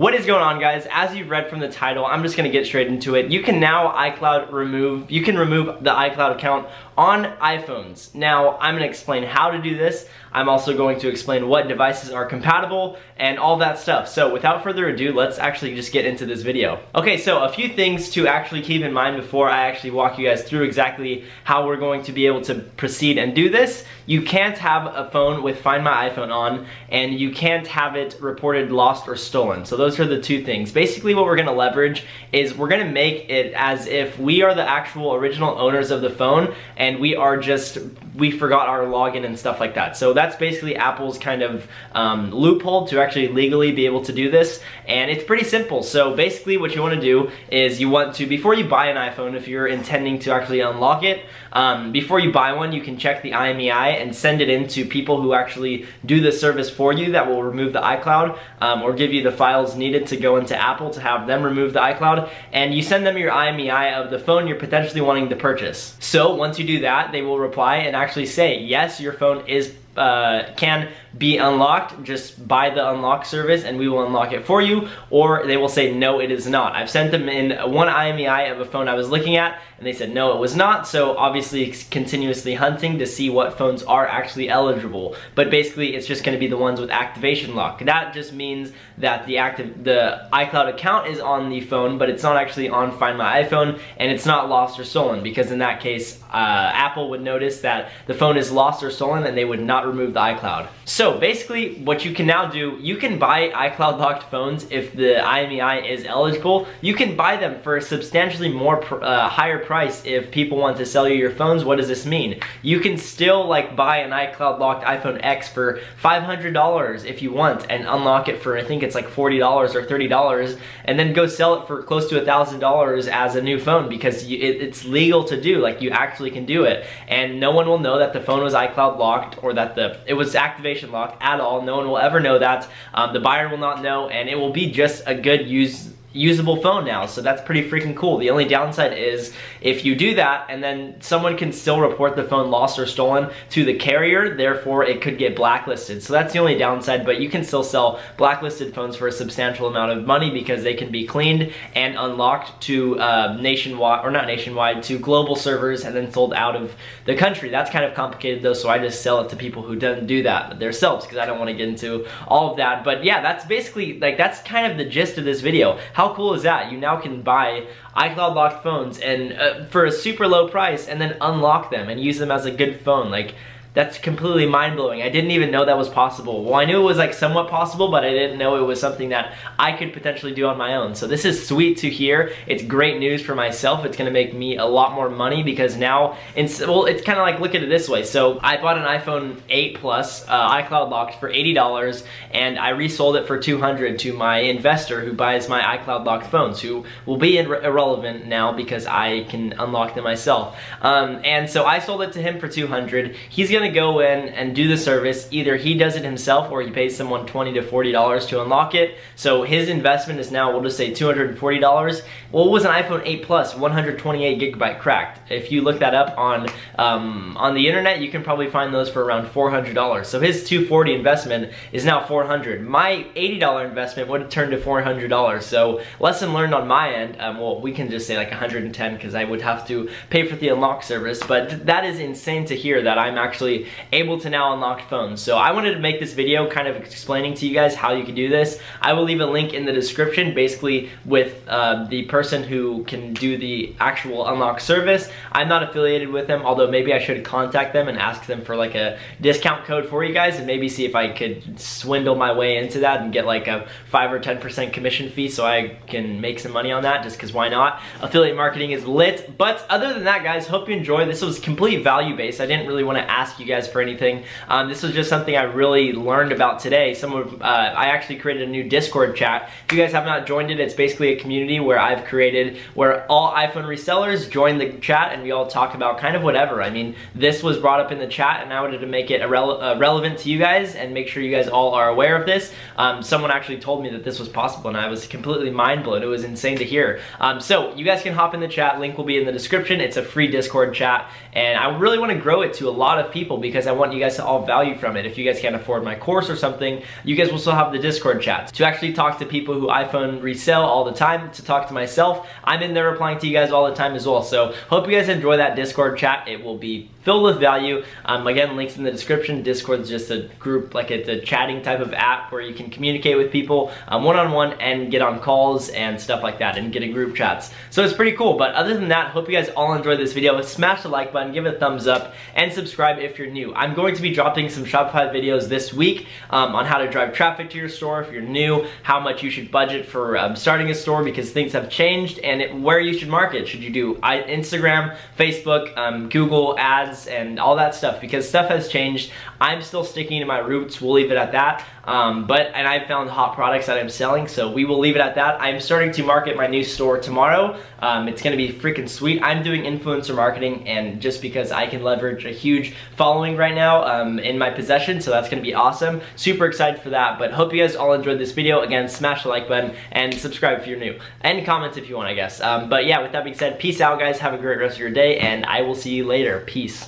What is going on, guys? As you've read from the title, I'm just gonna get straight into it. You can now remove the iCloud account on iPhones. Now, I'm gonna explain how to do this. I'm also going to explain what devices are compatible and all that stuff. So without further ado, let's actually just get into this video. Okay, so a few things to actually keep in mind before I actually walk you guys through exactly how we're going to be able to proceed and do this. You can't have a phone with Find My iPhone on, and you can't have it reported lost or stolen. So those are the two things. Basically what we're gonna leverage is we're gonna make it as if we are the actual original owners of the phone and we forgot our login and stuff like that. So that's basically Apple's kind of loophole to actually legally be able to do this, and it's pretty simple. So basically what you want to do is you want to, before you buy an iPhone, if you're intending to actually unlock it, before you buy one, you can check the IMEI and send it in to people who actually do the service for you that will remove the iCloud or give you the files needed to go into Apple to have them remove the iCloud, and you send them your IMEI of the phone you're potentially wanting to purchase. So once you do that, they will reply and actually say, yes, your phone can be unlocked, just buy the unlock service and we will unlock it for you, or they will say no, it is not. I've sent them in one IMEI of a phone I was looking at and they said no, it was not. So obviously it's continuously hunting to see what phones are actually eligible, but basically it's just going to be the ones with activation lock. That just means that the iCloud account is on the phone, but it's not actually on Find My iPhone, and it's not lost or stolen, because in that case Apple would notice that the phone is lost or stolen and they would not remove the iCloud. So basically what you can now do, you can buy iCloud locked phones if the IMEI is eligible. You can buy them for a substantially more higher price if people want to sell you your phones. What does this mean? You can still like buy an iCloud locked iPhone X for $500 if you want and unlock it for, I think it's like $40 or $30, and then go sell it for close to $1,000 as a new phone, because it's legal to do. Like, you actually can do it, and no one will know that the phone was iCloud locked or that it was activation locked at all. No one will ever know that. The buyer will not know, and it will be just a good usable phone now. So that's pretty freaking cool. The only downside is if you do that and then someone can still report the phone lost or stolen to the carrier, therefore it could get blacklisted. So that's the only downside, but you can still sell blacklisted phones for a substantial amount of money because they can be cleaned and unlocked to to global servers and then sold out of the country. That's kind of complicated though, so I just sell it to people who don't do that themselves, because I don't want to get into all of that. But yeah, that's basically, like, that's kind of the gist of this video. How cool is that? You now can buy iCloud locked phones and for a super low price, and then unlock them and use them as a good phone. Like, that's completely mind-blowing. I didn't even know that was possible. Well, I knew it was like somewhat possible, but I didn't know it was something that I could potentially do on my own. So this is sweet to hear. It's great news for myself. It's gonna make me a lot more money, because now, well, it's kind of like, look at it this way. So I bought an iPhone 8 Plus, iCloud locked, for $80, and I resold it for $200 to my investor who buys my iCloud locked phones, who will be irrelevant now because I can unlock them myself. And so I sold it to him for $200. He's gonna go in and do the service. Either he does it himself or he pays someone $20 to $40 to unlock it. So his investment is now, we'll just say $240. Well, it was an iPhone 8 Plus, 128 gigabyte cracked. If you look that up on the internet, you can probably find those for around $400. So his $240 investment is now $400. My $80 investment would have turned to $400. So lesson learned on my end. Well, we can just say like 110, because I would have to pay for the unlock service. But that is insane to hear that I'm actually able to now unlock phones. So I wanted to make this video kind of explaining to you guys how you can do this. I will leave a link in the description, basically with the person who can do the actual unlock service. I'm not affiliated with them, although maybe I should contact them and ask them for like a discount code for you guys, and maybe see if I could swindle my way into that and get like a 5 or 10% commission fee so I can make some money on that, just because why not? Affiliate marketing is lit. But other than that, guys, hope you enjoyed. This was complete value based. I didn't really want to ask you guys for anything. This was just something I really learned about today. I actually created a new Discord chat. If you guys have not joined it, it's basically a community where I've created where all iPhone resellers join the chat and we all talk about kind of whatever. I mean, this was brought up in the chat and I wanted to make it relevant to you guys and make sure you guys all are aware of this. Someone actually told me that this was possible and I was completely mind blown. It was insane to hear. So you guys can hop in the chat. Link will be in the description. It's a free Discord chat and I really want to grow it to a lot of people. people because I want you guys to all value from it. If you guys can't afford my course or something, you guys will still have the Discord chats to actually talk to people who iPhone resell all the time, to talk to myself. I'm in there replying to you guys all the time as well. So hope you guys enjoy that Discord chat. It will be filled with value. Again, links in the description. Discord is just a group, like it's a chatting type of app where you can communicate with people one-on-one and get on calls and stuff like that and get in group chats. So it's pretty cool. But other than that, hope you guys all enjoyed this video. Smash the like button, give it a thumbs up, and subscribe if you're new. I'm going to be dropping some Shopify videos this week on how to drive traffic to your store if you're new, how much you should budget for starting a store because things have changed, and where you should market. Should you do Instagram, Facebook, Google ads, and all that stuff, because stuff has changed. I'm still sticking to my roots. We'll leave it at that. And I found hot products that I'm selling, so we will leave it at that. I'm starting to market my new store tomorrow. It's gonna be freaking sweet. I'm doing influencer marketing, and just because I can leverage a huge following right now in my possession, so that's gonna be awesome. Super excited for that, but hope you guys all enjoyed this video. Again, smash the like button and subscribe if you're new. And comment if you want, I guess. But yeah, with that being said, peace out, guys. Have a great rest of your day, and I will see you later. Peace.